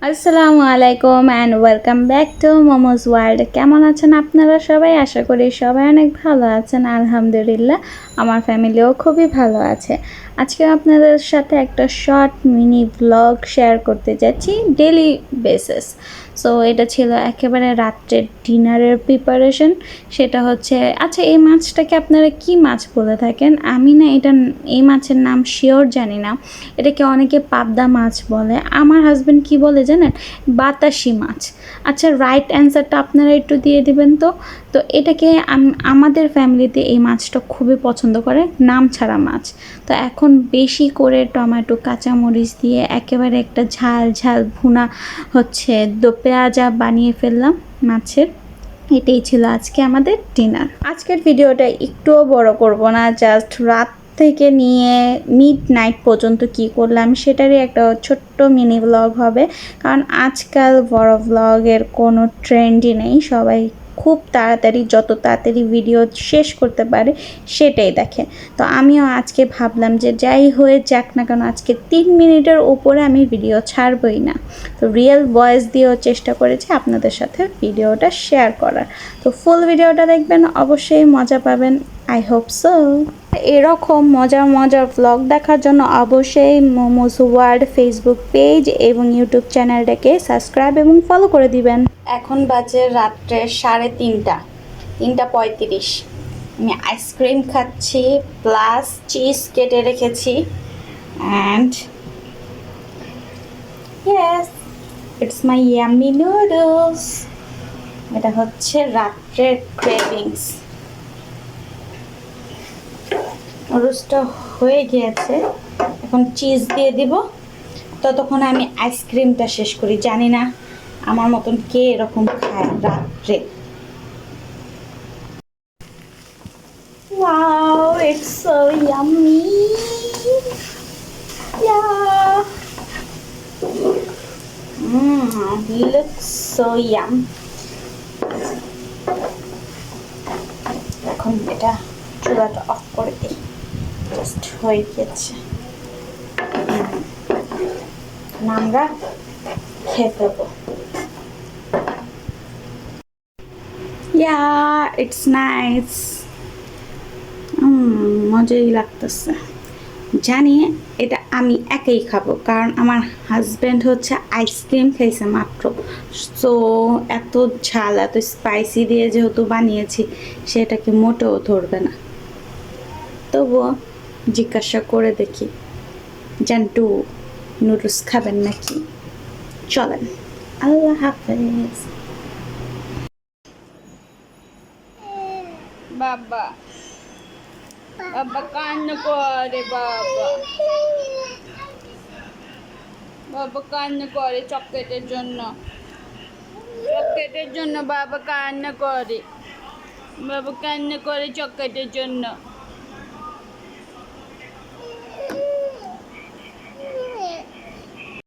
আসসালামু আলাইকুম and welcome back to momos world. কেমন আছেন আপনারা সবাই? আশা করি সবাই অনেক ভালো আছেন। আলহামদুলিল্লাহ, আমার ফ্যামিলিও খুবই ভালো আছে। আজকে আপনাদের সাথে একটা শর্ট মিনি ব্লগ শেয়ার করতে যাচ্ছি ডেলি বেসিস। সো এটা ছিল একেবারে রাত্রের ডিনারের প্রিপারেশন। সেটা হচ্ছে, আচ্ছা এই মাছটাকে আপনারা কি মাছ বলে থাকেন? আমি না এই মাছের নাম শিওর জানি না। এটাকে অনেকে পাবদা মাছ বলে, আমার হাজব্যান্ড কি বলে জানেন? বাতাসি মাছ। আচ্ছা, রাইট অ্যান্সারটা আপনারা একটু দিয়ে দিবেন তো। তো এটাকে আমাদের ফ্যামিলিতে এই মাছটা খুবই পছন্দ করে, নাম ছাড়া মাছ। তো এখন বেশি করে টমেটো কাঁচামরিচ দিয়ে একেবারে একটা ঝাল ঝাল ভুনা হচ্ছে পেঁয়াজা বানিয়ে ফেললাম মাছের। এটাই ছিল আজকে আমাদের ডিনার। আজকের ভিডিওটা একটুও বড় করব না, জাস্ট রাত থেকে নিয়ে মিড নাইট পর্যন্ত কি করলাম সেটারই একটা ছোট্ট মিনি ব্লগ হবে। কারণ আজকাল বড় ব্লগের কোনো ট্রেন্ডই নেই, সবাই খুব তাড়াতাড়ি যত তাড়াতাড়ি ভিডিও শেষ করতে পারে সেটাই দেখে। তো আমিও আজকে ভাবলাম যে যাই হয়ে যাক না কেন, আজকে 3 মিনিটের উপরে আমি ভিডিও ছাড়বই না। তো রিয়েল ভয়েস দিয়েও চেষ্টা করেছি আপনাদের সাথে ভিডিওটা শেয়ার করার। তো ফুল ভিডিওটা দেখবেন, অবশ্যই মজা পাবেন। I hope so. এরকম মজার মজার ভ্লগ দেখার জন্য অবশ্যই মোমোজ ওয়ার্ল্ড ফেসবুক পেজ এবং ইউটিউব চ্যানেলটাকে সাবস্ক্রাইব এবং ফলো করে দিবেন। এখন বাজে রাত্রে 3:30, 3:35। আমি আইসক্রিম খাচ্ছি, প্লাস চিজ কেটে রেখেছি। And yes, it's my yummy noodles. এটা হচ্ছে রাত্রের ক্রেভিংস। নুডলসটা হয়ে গিয়েছে, এখন চিজ দিয়ে দিব। ততক্ষণ আমি আইসক্রিমটা শেষ করি। জানি না আমার মতন কে এরকম খায় রাত্রে। Wow, it's so yummy. Yeah. Looks so yum. এখন এটা চুলাটা অফ করে দিই, জাস্ট হয়ে গেছে। আমরা খেয়ে ফেলবো। Yeah, it's nice. মজাই লাগতেছে। জানি এটা আমি একাই খাবো, কারণ আমার হাজব্যান্ড হচ্ছে আইসক্রিম খাইছে মাত্র। সো এত ঝাল এত স্পাইসি দিয়ে যেহেতু বানিয়েছি, সেটাকে মোটেও ধরবে না। তবুও জিজ্ঞাসা করে দেখি, জান্টু নুডলস খাবেন নাকি? চলেন, আল্লাহ হাফেজ। বাবা বাবা কান্না করে, বাবা বাবা কান্না করে চকলেটের জন্য। চকলেটের জন্য বাবা কান্না করে, বাবা কান্না করে চকলেটের জন্য।